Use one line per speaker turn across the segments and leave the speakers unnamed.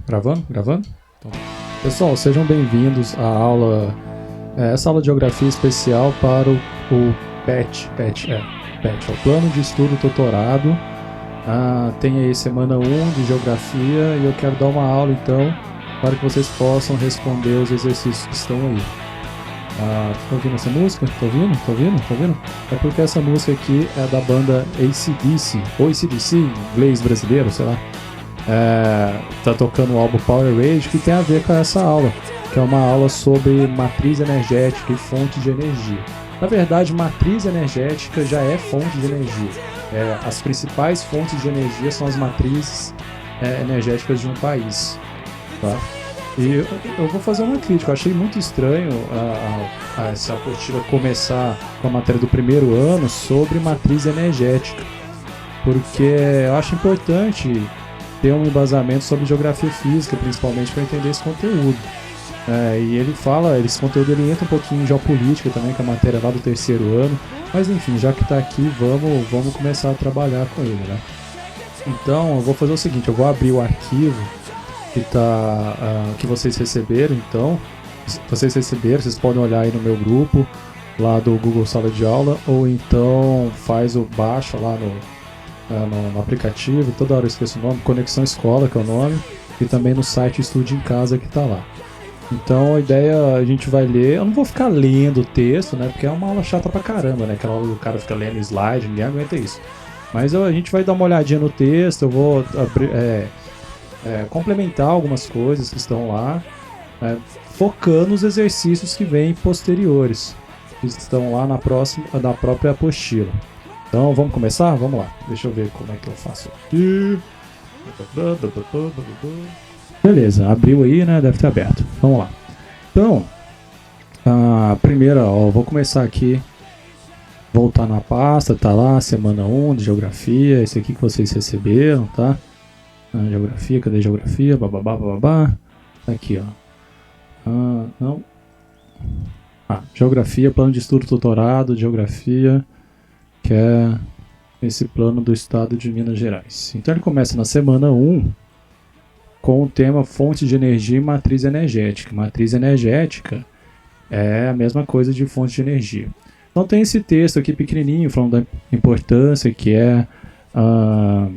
Gravando? Gravando? Então, pessoal, sejam bem-vindos à aula, essa aula de geografia especial para o PET, é o Plano de Estudo Tutorado. Tem aí semana 1 de geografia e eu quero dar uma aula então para que vocês possam responder os exercícios que estão aí. Estão ouvindo essa música? Estão ouvindo? É porque essa música aqui é da banda AC/DC, ou AC/DC, inglês brasileiro, sei lá. Tá tocando o álbum Power Rage, que tem a ver com essa aula, que é uma aula sobre matriz energética e fonte de energia. Na verdade, matriz energética já é fonte de energia. As principais fontes de energia são as matrizes energéticas de um país, tá? E eu vou fazer uma crítica. Eu achei muito estranho essa apostila começar com a matéria do primeiro ano sobre matriz energética, porque eu acho importante ter um embasamento sobre geografia física, principalmente para entender esse conteúdo. E ele fala, esse conteúdo ele entra um pouquinho em geopolítica também, que é a matéria lá do terceiro ano, mas enfim, já que está aqui, vamos começar a trabalhar com ele, né? Então, eu vou fazer o seguinte, eu vou abrir o arquivo que vocês receberam, então, vocês podem olhar aí no meu grupo, lá do Google Sala de Aula, ou então baixa lá no aplicativo, toda hora eu esqueço o nome, Conexão Escola, que é o nome, e também no site Estude em Casa, que está lá. Então a ideia, a gente vai ler, eu não vou ficar lendo o texto, né, porque é uma aula chata pra caramba, né, aquela aula do cara fica lendo slide, ninguém aguenta isso. Mas a gente vai dar uma olhadinha no texto, eu vou complementar algumas coisas que estão lá, focando nos exercícios que vêm posteriores, que estão lá na própria apostila. Então vamos começar? Vamos lá. Deixa eu ver como é que eu faço aqui. Beleza, abriu aí, né? Deve ter aberto. Vamos lá. Então, a primeira, vou começar aqui. Voltar na pasta, tá lá, semana 1 de geografia. Esse aqui que vocês receberam, tá? Geografia, cadê geografia? Bababá. Tá aqui, ó. Não. Geografia, plano de estudo tutorado, geografia, que é esse plano do estado de Minas Gerais. Então ele começa na semana 1 com o tema fonte de energia e matriz energética. Matriz energética é a mesma coisa de fonte de energia. Então tem esse texto aqui pequenininho falando da importância que é a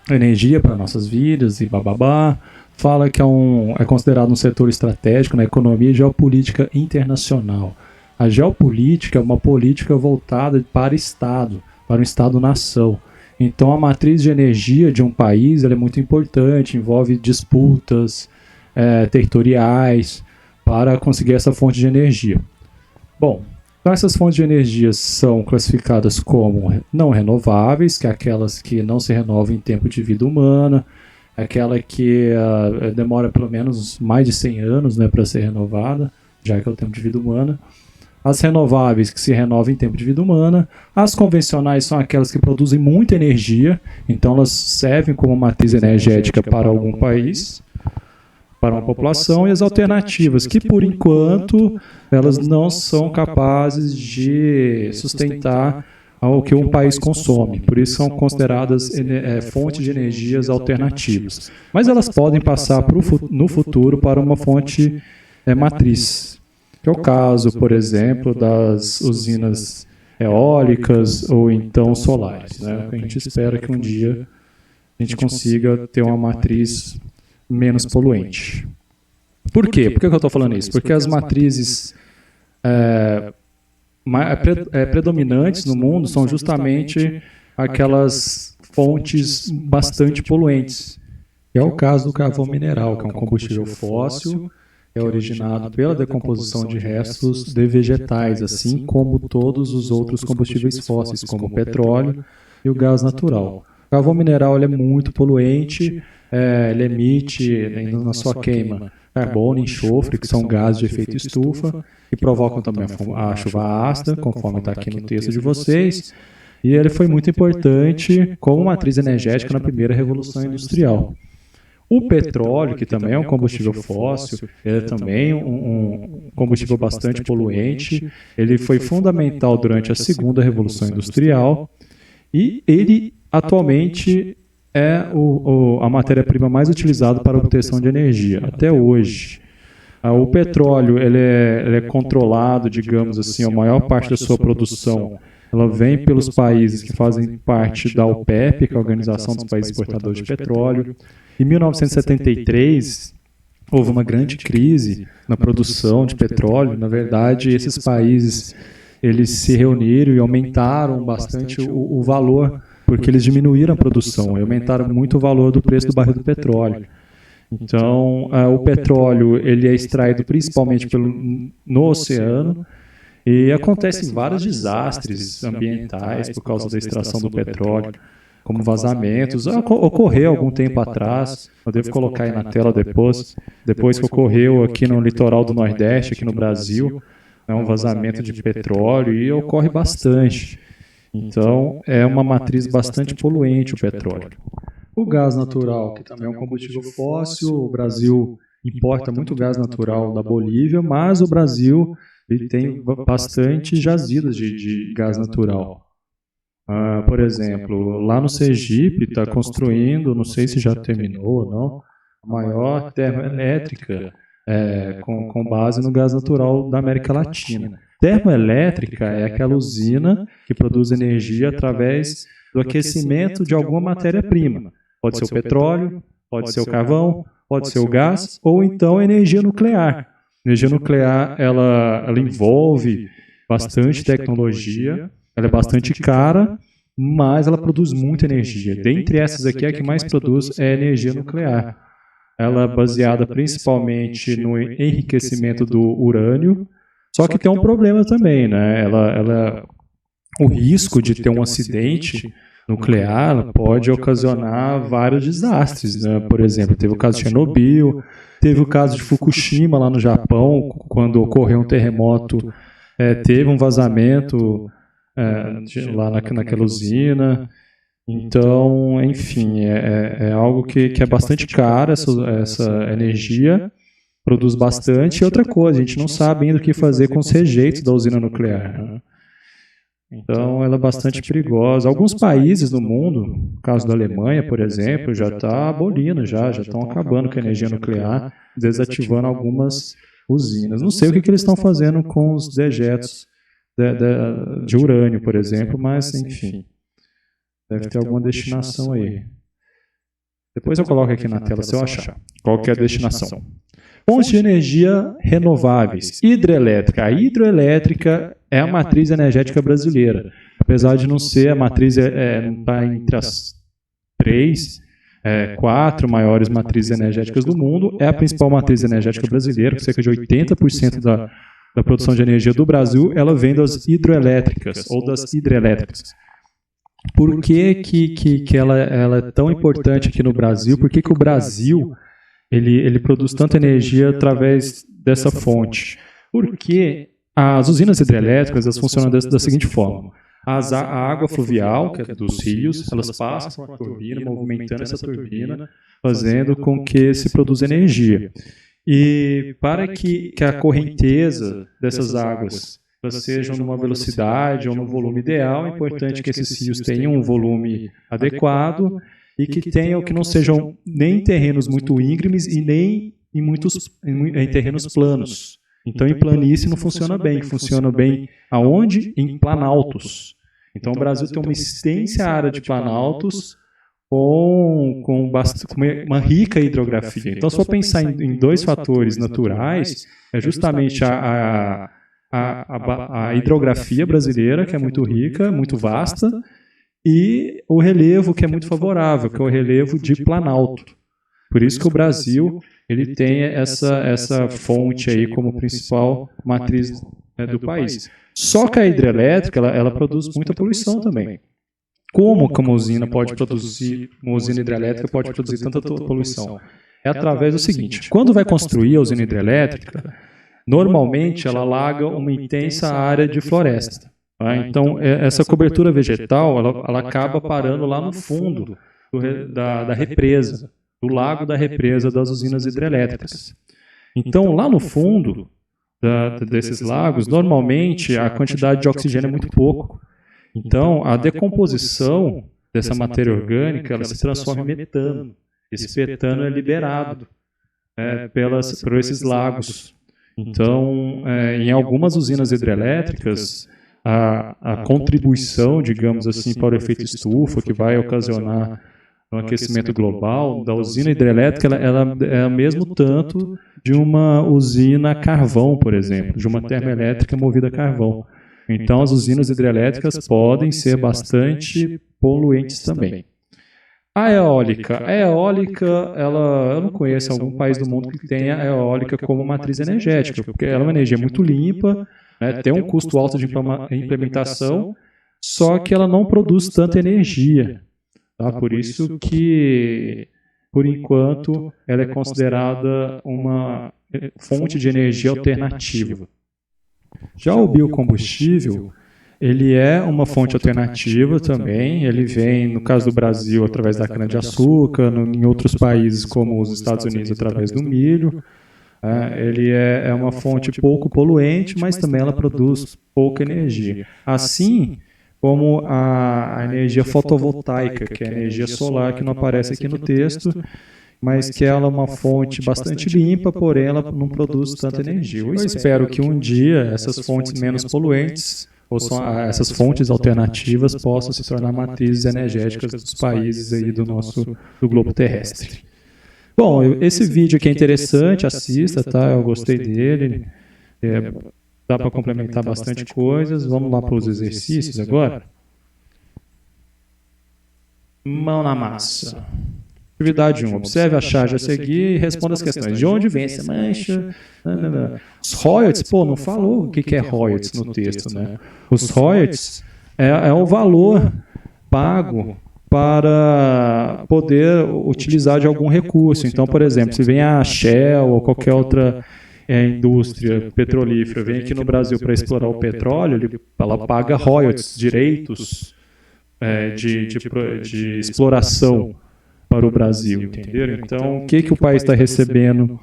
energia para nossas vidas e bababá. Fala que é considerado um setor estratégico na economia e geopolítica internacional. A geopolítica é uma política voltada para Estado, para um Estado-nação. Então a matriz de energia de um país ela é muito importante, envolve disputas territoriais para conseguir essa fonte de energia. Bom, então essas fontes de energia são classificadas como não renováveis, que é aquelas que não se renovam em tempo de vida humana, aquela que demora pelo menos mais de 100 anos, né, para ser renovada, já que é o tempo de vida humana. As renováveis que se renovam em tempo de vida humana. As convencionais são aquelas que produzem muita energia, então elas servem como matriz energética para algum país, para uma população. E as alternativas, que por enquanto elas não são capazes de sustentar o que um país consome, por isso são consideradas fontes de energias alternativas. Mas elas podem passar no futuro para uma fonte matriz. Que é o caso, por exemplo, das usinas eólicas ou então solares, né? A gente espera que um dia a gente consiga ter uma matriz menos poluente. Por quê? Por que eu estou falando isso? Porque as matrizes predominantes no mundo são justamente aquelas fontes bastante poluentes. Que é o caso do carvão mineral, que é um combustível fóssil, é originado pela decomposição de restos de vegetais, assim como todos os outros combustíveis fósseis, como o petróleo e o gás natural. O carvão mineral ele é muito poluente, ele emite na sua queima carbono e enxofre, que são gases de efeito estufa, que provocam também a chuva ácida, conforme está aqui no texto de vocês, e ele foi muito importante como matriz energética na primeira revolução industrial. O petróleo, que também é um combustível fóssil, ele é também um combustível bastante poluente, ele foi fundamental durante a segunda Revolução Industrial e ele atualmente é a matéria-prima mais utilizada para a obtenção de energia, até hoje. O petróleo ele é controlado, digamos assim, a maior parte da sua produção ela vem pelos países que fazem parte da OPEP, que é a Organização dos Países Exportadores de Petróleo. Em 1973, houve uma grande crise na produção de petróleo. Na verdade, esses países eles se reuniram e aumentaram bastante o valor, porque eles diminuíram a produção e aumentaram muito o valor do preço do barril do petróleo. Então, o petróleo ele é extraído principalmente no oceano e acontecem vários desastres ambientais por causa da extração do petróleo, como vazamentos. Ocorreu algum tempo atrás, eu devo colocar aí na tela depois que ocorreu aqui no litoral do Nordeste, aqui no Brasil, um vazamento de petróleo e ocorre bastante. Então, é uma matriz bastante poluente o petróleo. O gás natural, que também é um combustível fóssil, o Brasil importa muito gás natural da Bolívia, mas o Brasil ele tem bastante jazidas de gás natural. Por exemplo, lá no Sergipe está construindo, não sei se já terminou ou não, a maior termoelétrica com base no gás natural da América Latina. Termoelétrica é aquela usina que produz energia através do aquecimento de alguma matéria-prima. Pode ser o petróleo, pode ser o carvão, pode ser o gás, ou então a energia nuclear. A energia nuclear ela envolve bastante tecnologia, ela é bastante cara, mas ela produz muita energia. Dentre essas aqui, a que mais produz é a energia nuclear. Ela é baseada principalmente no enriquecimento do urânio, só que tem um problema também, né? O risco de ter um acidente nuclear pode ocasionar vários desastres, né? Por exemplo, teve o caso de Chernobyl, teve o caso de Fukushima lá no Japão, quando ocorreu um terremoto, teve um vazamento lá naquela usina. Então, enfim, é algo que é bastante caro, essa energia, produz bastante. E outra coisa, a gente não sabe ainda o que fazer com os rejeitos da usina nuclear, né? Então, ela é bastante perigosa. Alguns países do mundo, no caso da Alemanha, por exemplo, já está abolindo, já estão acabando com a energia nuclear, desativando algumas usinas. Não sei o que eles estão fazendo com os dejetos de urânio, por exemplo, mas, enfim, deve ter alguma destinação aí. Depois eu coloco aqui na tela se eu achar qual que é a destinação. Fontes de energia renováveis. Hidrelétrica. A hidrelétrica é a matriz energética brasileira. Apesar de não ser a matriz, não está entre as 4 maiores matrizes energéticas do mundo, é a principal matriz energética brasileira, com cerca de 80% da produção de energia do Brasil, ela vem das hidrelétricas, ou das hidrelétricas. Por que ela é tão importante aqui no Brasil? Por que o Brasil ele produz tanta energia através dessa fonte? Porque as usinas hidrelétricas elas funcionam da seguinte forma. A água fluvial, que é dos rios, elas passam por uma turbina, movimentando essa turbina, fazendo com que se produza energia. E para que a correnteza dessas águas sejam numa velocidade ou no volume ideal, é importante que esses rios tenham um volume adequado e que não sejam nem terrenos muito íngremes e nem em terrenos planos. Então, em planície não funciona bem aonde? Em planaltos. Então, o Brasil tem uma extensa área de planaltos com uma rica hidrografia. Então, se for pensar em dois fatores naturais, é justamente a hidrografia brasileira, que é muito rica, muito vasta, e o relevo, que é muito favorável, que é o relevo de planalto. Por isso que o Brasil ele tem essa fonte aí como principal matriz do país. Só que a hidrelétrica ela produz muita poluição também. Como uma usina hidrelétrica pode produzir tanta poluição? É através do seguinte: quando vai construir a usina hidrelétrica, normalmente ela alaga uma intensa área de floresta. Tá? Então, essa cobertura vegetal ela acaba parando lá no fundo da represa, do lago da represa das usinas hidrelétricas. Então, lá no fundo desses lagos, normalmente a quantidade de oxigênio é muito pouco. Então, a decomposição dessa matéria orgânica, ela se transforma em metano. Esse metano é liberado por esses lagos. Então, em algumas usinas hidrelétricas, a contribuição, digamos assim, para o efeito estufa, que vai ocasionar um aquecimento global, da usina hidrelétrica, ela é o mesmo tanto de uma usina a carvão, por exemplo, de uma termoelétrica movida a carvão. Então, as usinas hidrelétricas podem ser bastante poluentes também. A eólica, eu não conheço algum país do mundo que tenha a eólica como matriz energética, porque ela é uma energia muito limpa, né, tem um custo alto de implementação, só que ela não produz tanta energia. Tá? Por isso que, por enquanto, ela é considerada uma fonte de energia alternativa. Já o biocombustível, ele é uma fonte alternativa também, ele vem, no caso do Brasil, através da cana-de-açúcar, em outros países como os Estados Unidos, através do milho. Ele é uma fonte pouco poluente, mas também ela produz pouca energia. Assim como a energia fotovoltaica, que é a energia solar, que não aparece aqui no texto, mas que ela é uma fonte bastante limpa, porém ela não produz tanta energia. Eu espero que um dia essas fontes menos poluentes, ou essas fontes alternativas, possam se tornar matrizes energéticas dos países aí do globo terrestre. Bom, esse vídeo aqui é interessante, assista, tá? Eu gostei dele. Dá para complementar bastante coisas. Vamos lá para os exercícios agora. Mão na massa. Atividade 1. Observe a charge a seguir e responda as questões. De onde vem essa mancha? Os royalties, não falou o que é royalties no texto, né? Os royalties é o valor pago para poder utilizar de algum recurso. Então, por exemplo, se vem a Shell ou qualquer outra indústria petrolífera, vem aqui no Brasil para explorar o petróleo, ela paga royalties, direitos de exploração para o Brasil, entenderam? Então, o que o país está recebendo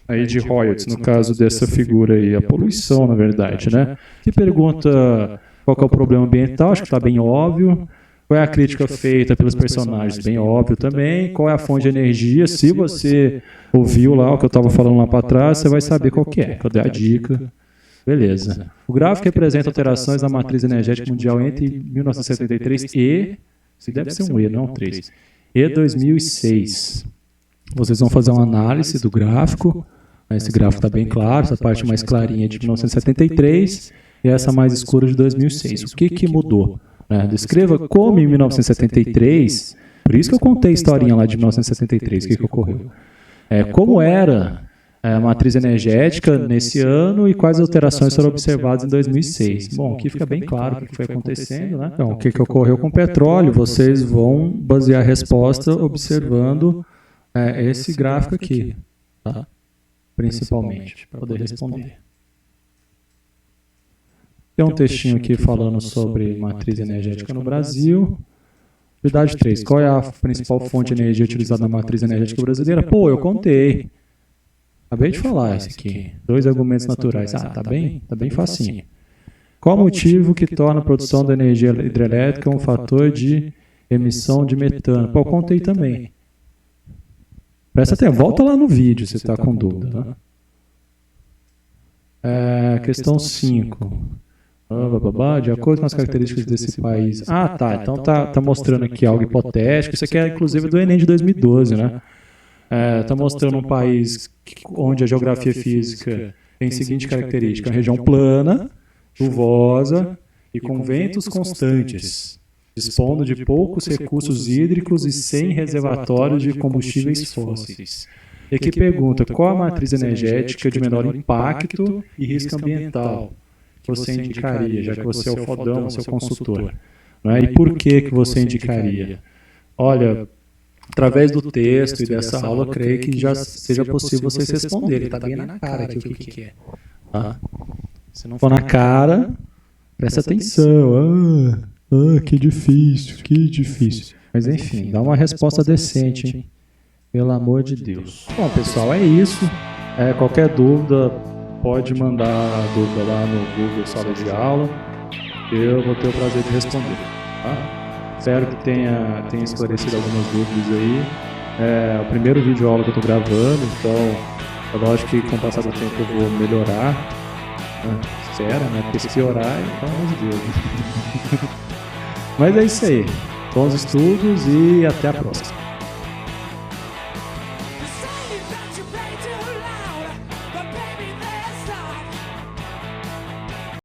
aí de royalties, no caso dessa figura aí? A poluição, na verdade, né? Que pergunta qual que é o problema ambiental, acho que está bem óbvio. Qual é a crítica feita pelos personagens? Bem óbvio também. Qual é a fonte de energia? Se você ouviu lá o que eu estava falando lá para trás, você vai saber qual que é. Cadê a dica? Beleza. O gráfico representa alterações na matriz energética mundial entre 1973 e... Se deve ser um E, não um 3. E 2006. Vocês vão fazer uma análise do gráfico. Esse gráfico está bem claro, essa parte mais clarinha é de 1973 e essa mais escura de 2006. O que mudou? Descreva como em 1973, por isso que eu contei a historinha lá de 1973, o que ocorreu. Como era a matriz energética nesse ano e quais alterações foram observadas em 2006. Bom, aqui fica bem claro o que foi acontecendo, né? Então, o que ocorreu com o petróleo, vocês vão basear a resposta observando esse gráfico aqui, tá? Principalmente, para poder responder. Tem um textinho aqui falando sobre matriz energética no Brasil. Atividade 3. Qual é a principal fonte de energia utilizada na matriz energética brasileira? Eu contei. Acabei de falar isso aqui. 2 argumentos naturais. Tá bem facinho. Qual o motivo que torna a produção da energia hidrelétrica um fator de emissão de metano? Eu contei também. Presta atenção, volta lá no vídeo se está com dúvida. Tá? Questão 5. De acordo com as características desse país. Então tá mostrando aqui algo hipotético. Isso aqui é inclusive do Enem de 2012, né? Tá mostrando um país onde a geografia física tem a seguinte característica: uma região plana, chuvosa e com ventos constantes, dispondo de poucos recursos hídricos e sem reservatórios de combustíveis fósseis. E aqui pergunta: qual a matriz energética de menor impacto e risco ambiental que você indicaria, já que você é o fodão, você é o consultor? E por que você indicaria? Olha, através do texto e dessa aula, eu creio que já seja possível vocês responderem. Está bem na cara aqui o que é. Tá? Se não for na cara, presta atenção. Que difícil, que difícil. Mas enfim, dá uma resposta decente, hein? Pelo amor de Deus. Bom, pessoal, é isso. Qualquer dúvida, pode mandar a dúvida lá no Google Sala de Aula. Eu vou ter o prazer de responder. Tá? Espero que tenha esclarecido algumas dúvidas aí. É o primeiro vídeo aula que eu estou gravando, então é lógico que com o passar do tempo eu vou melhorar. Né? Espero, né? Porque se piorar, então, meu Deus. Mas é isso aí. Bons estudos e até a próxima.